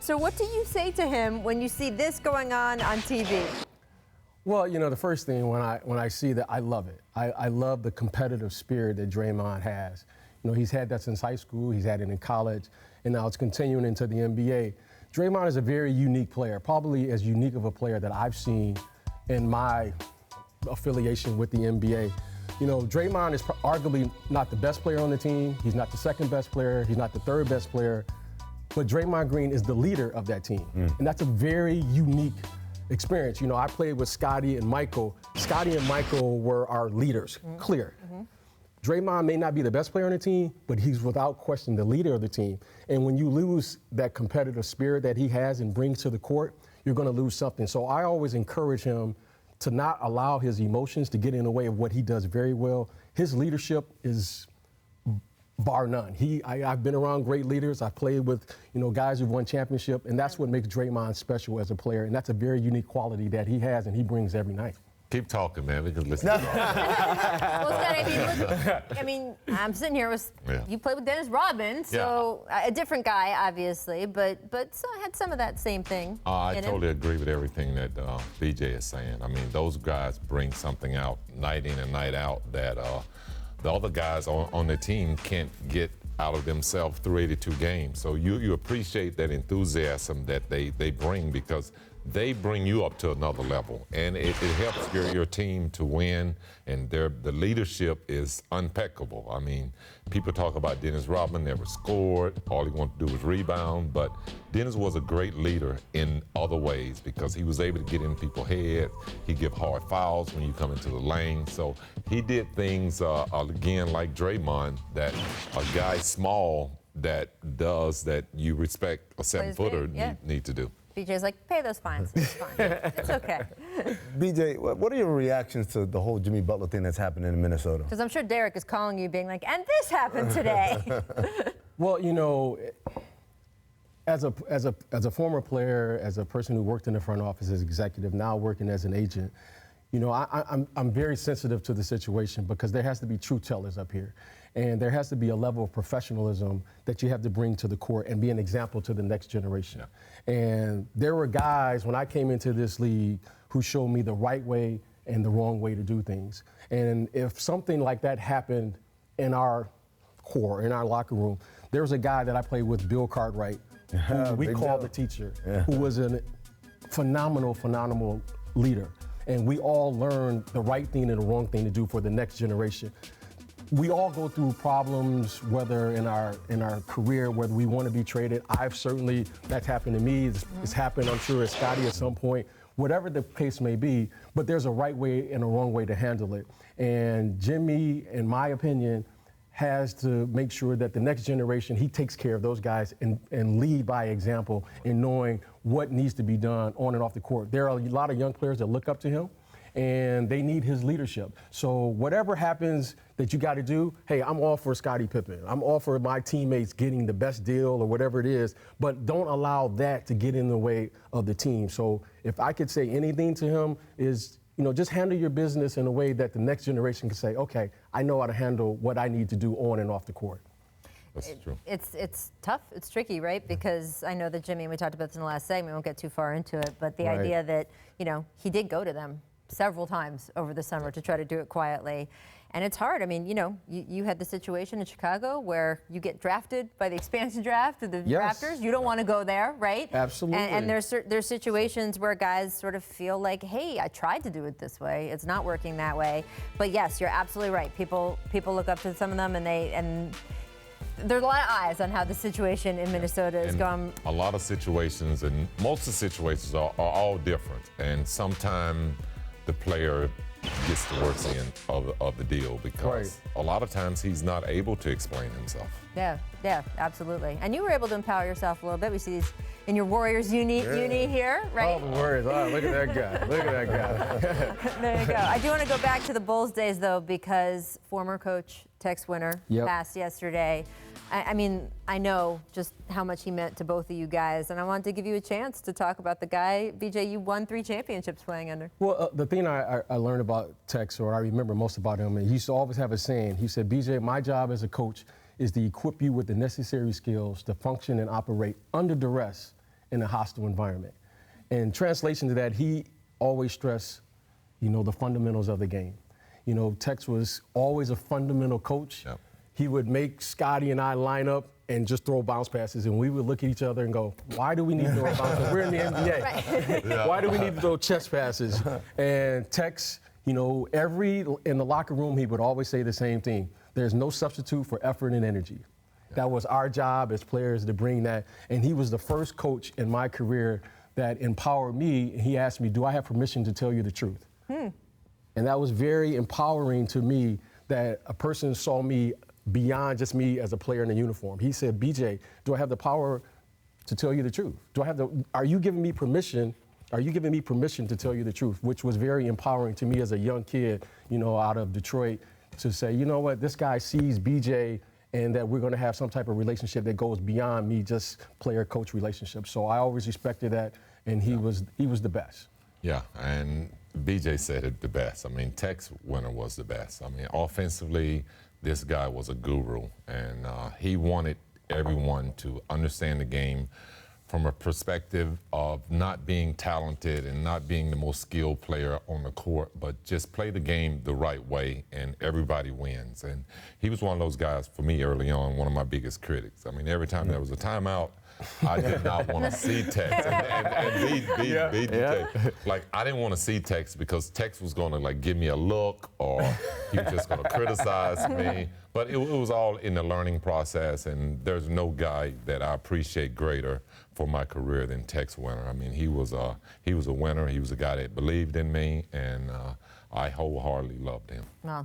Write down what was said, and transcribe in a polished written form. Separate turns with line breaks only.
So what do you say to him when you see this going on TV?
Well, you know, the first thing when I see that, I love it. I love the competitive spirit that Draymond has. You know, he's had that since high school, he's had it in college, and now it's continuing into the NBA. Draymond is a very unique player, probably as unique of a player that I've seen in my affiliation with the NBA. You know, Draymond is arguably not the best player on the team. He's not the second best player. He's not the third best player. But Draymond Green is the leader of that team. And that's a very unique experience. You know, I played with Scottie and Michael. Scottie and Michael were our leaders, clear. Draymond may not be the best player on the team, but he's without question the leader of the team. And when you lose that competitive spirit that he has and brings to the court, you're going to lose something. So I always encourage him to not allow his emotions to get in the way of what he does very well. His leadership is bar none. I've been around great leaders. I've played with, you know, guys who've won championship, and that's what makes Draymond special as a player. And that's a very unique quality that he has and he brings every night.
Keep talking, man. We can listen to
Well, Scott, I mean, I'm sitting here with, you played with Dennis Rodman, so a different guy, obviously, but so had some of that same thing.
I totally agree with everything that BJ is saying. I mean, those guys bring something out night in and night out that the other guys on the team can't get out of themselves through 82 games. So you appreciate that enthusiasm that they bring, because they bring you up to another level, and it helps your team to win, and the leadership is impeccable. I mean, people talk about Dennis Rodman never scored, all he wanted to do was rebound, but Dennis was a great leader in other ways because he was able to get in people's heads. He'd give hard fouls when you come into the lane. So he did things, again, like Draymond, that a guy small that does that you respect a 7-footer need to do.
BJ's like, pay those fines. It's fine. It's okay.
BJ, what are your reactions to the whole Jimmy Butler thing that's happening in Minnesota?
Because I'm sure Derek is calling you being like, and this happened today.
Well, you know, as a former player, as a person who worked in the front office as executive, now working as an agent, you know, I'm very sensitive to the situation because there has to be truth tellers up here. And there has to be a level of professionalism that you have to bring to the court and be an example to the next generation. And there were guys, when I came into this league, who showed me the right way and the wrong way to do things. And if something like that happened in our core, in our locker room, there was a guy that I played with, Bill Cartwright, who we called the teacher, who was a phenomenal leader. And we all learned the right thing and the wrong thing to do for the next generation. We all go through problems, whether in our career, whether we want to be traded. That's happened to me. It's happened, I'm sure, at Scottie at some point. Whatever the case may be, but there's a right way and a wrong way to handle it. And Jimmy, in my opinion, has to make sure that the next generation, he takes care of those guys and lead by example in knowing what needs to be done on and off the court. There are a lot of young players that look up to him, and they need his leadership. So whatever happens that you got to do, hey, I'm all for Scottie Pippen. I'm all for my teammates getting the best deal or whatever it is, but don't allow that to get in the way of the team. So if I could say anything to him is, you know, just handle your business in a way that the next generation can say, okay, I know how to handle what I need to do on and off the court.
That's true.
It's tough. It's tricky, right? Because I know that Jimmy, and we talked about this in the last segment, we won't get too far into it, but the idea that, you know, he did go to them several times over the summer to try to do it quietly. And it's hard. I mean, you know, you had the situation in Chicago where you get drafted by the expansion draft of the Raptors. You don't want to go there, right?
Absolutely.
And there's situations where guys sort of feel like, hey, I tried to do it this way. It's not working that way. But yes, you're absolutely right. People look up to some of them, and there's a lot of eyes on how the situation in Minnesota is going.
A lot of situations, and most of the situations are all different. And sometimes the player gets the worst end of the deal because a lot of times he's not able to explain himself.
Yeah, absolutely. And you were able to empower yourself a little bit. We see these in your Warriors uni here, right?
Oh, the Warriors. Oh, look at that guy. Look at that guy.
There you go. I do want to go back to the Bulls days, though, because former coach Tex Winter passed yesterday. I mean, I know just how much he meant to both of you guys, and I wanted to give you a chance to talk about the guy. BJ, you won 3 championships playing under.
Well, the thing I learned about Tex, or I remember most about him, and he used to always have a saying. He said, BJ, my job as a coach is to equip you with the necessary skills to function and operate under duress in a hostile environment. In translation to that, he always stressed, the fundamentals of the game. Tex was always a fundamental coach.
Yep.
He would make Scottie and I line up and just throw bounce passes, and we would look at each other and go, why do we need to throw bounce passes? We're in the NBA.
Right.
Why do we need to throw chest passes? And Tex, in the locker room, he would always say the same thing. There's no substitute for effort and energy. That was our job as players to bring that. And he was the first coach in my career that empowered me. He asked me, do I have permission to tell you the truth? And that was very empowering to me, that a person saw me beyond just me as a player in a uniform. He said, BJ, do I have the power to tell you the truth? Are you giving me permission? Are you giving me permission to tell you the truth? Which was very empowering to me as a young kid, out of Detroit, to say, you know what, this guy sees BJ and that we're going to have some type of relationship that goes beyond me just player-coach relationship. So I always respected that, and he was the best.
Yeah, and BJ said it the best. I mean, Tex Winter was the best. I mean, offensively, this guy was a guru, and he wanted everyone to understand the game from a perspective of not being talented and not being the most skilled player on the court, but just play the game the right way and everybody wins. And he was one of those guys, for me early on, one of my biggest critics. I mean, every time there was a timeout, I did not want to see Tex. Like, I didn't want to see Tex because Tex was going to, give me a look, or he was just going to criticize me. But it was all in the learning process, and there's no guy that I appreciate greater for my career than Tex Winter. I mean, he was a winner. He was a guy that believed in me, and I wholeheartedly loved him.
Well,